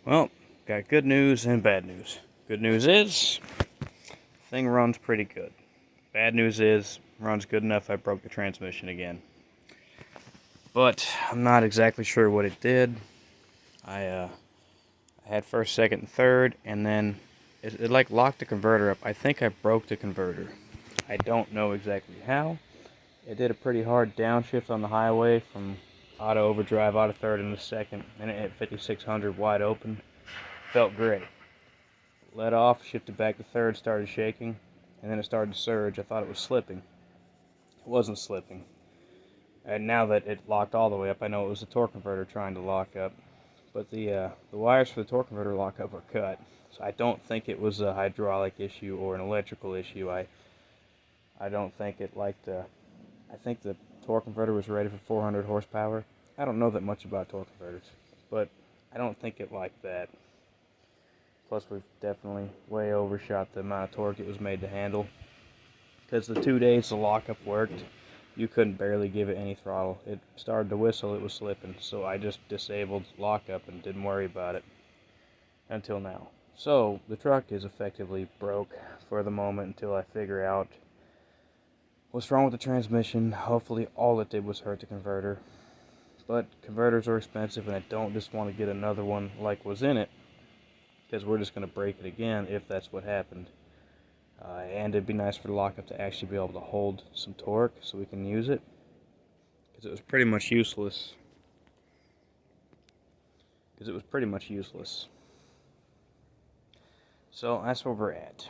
Well, got good news and bad news. Good news is, thing runs pretty good. Bad news is, runs good enough I broke the transmission again. But I'm not exactly sure what it did. I had first, second, and third, and then it like locked the converter up. I think I broke the converter. I don't know exactly how. It did a pretty hard downshift on the highway from auto overdrive, auto third into second, and it hit 5600 wide open. Felt great. Let off, shifted back to third, started shaking, and then it started to surge. I thought it was slipping. It wasn't slipping. And now that it locked all the way up, I know it was the torque converter trying to lock up. But the wires for the torque converter lockup are cut. So I don't think it was a hydraulic issue or an electrical issue. I don't think it liked. I think the torque converter was rated for 400 horsepower. I don't know that much about torque converters, but I don't think it liked that. Plus, we've definitely way overshot the amount of torque it was made to handle. Because the 2 days the lockup worked, you couldn't barely give it any throttle. It started to whistle, it was slipping. So I just disabled lockup and didn't worry about it until now. So the truck is effectively broke for the moment until I figure out what's wrong with the transmission. Hopefully all it did was hurt the converter. But converters are expensive and I don't just want to get another one like was in it, because we're just going to break it again if that's what happened. And it'd be nice for the lockup to actually be able to hold some torque so we can use it, because it was pretty much useless. So that's where we're at.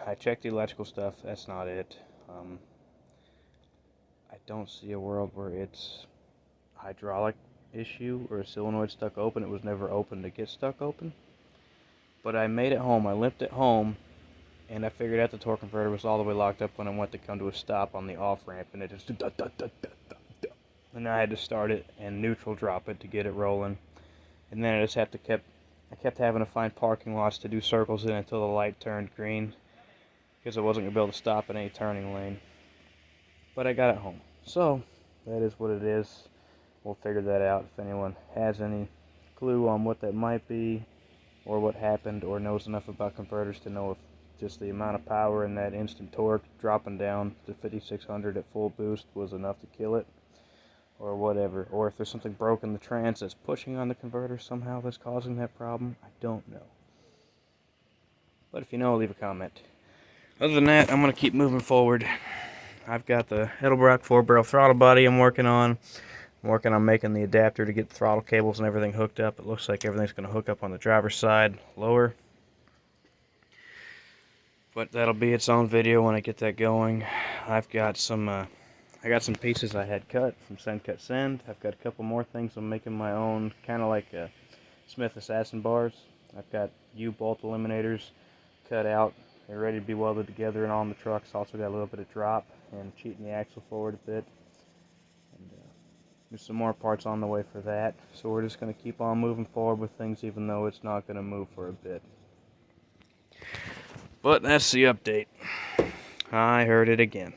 I checked the electrical stuff, that's not it. I don't see a world where it's a hydraulic issue or a solenoid stuck open. It was never open to get stuck open. But I made it home, I limped it home, and I figured out the torque converter was all the way locked up when I went to come to a stop on the off-ramp, and it just and I had to start it and neutral drop it to get it rolling. And then I kept having to find parking lots to do circles in until the light turned green, because I wasn't going to be able to stop in any turning lane. But I got it home. So, that is what it is. We'll figure that out. If anyone has any clue on what that might be, or what happened, or knows enough about converters to know if just the amount of power and that instant torque dropping down to 5600 at full boost was enough to kill it, or whatever, or if there's something broken in the trans that's pushing on the converter somehow that's causing that problem, I don't know. But if you know, leave a comment. Other than that, I'm going to keep moving forward. I've got the Edelbrock 4-barrel throttle body I'm working on. I'm working on making the adapter to get the throttle cables and everything hooked up. It looks like everything's going to hook up on the driver's side lower. But that'll be its own video when I get that going. I've got some I got some pieces I had cut from Send Cut Send. I've got a couple more things I'm making my own, kind of like Smith Assassin bars. I've got U-bolt eliminators cut out. They're ready to be welded together and on the trucks. Also got a little bit of drop and cheating the axle forward a bit. And there's some more parts on the way for that. So we're just going to keep on moving forward with things even though it's not going to move for a bit. But that's the update. I heard it again.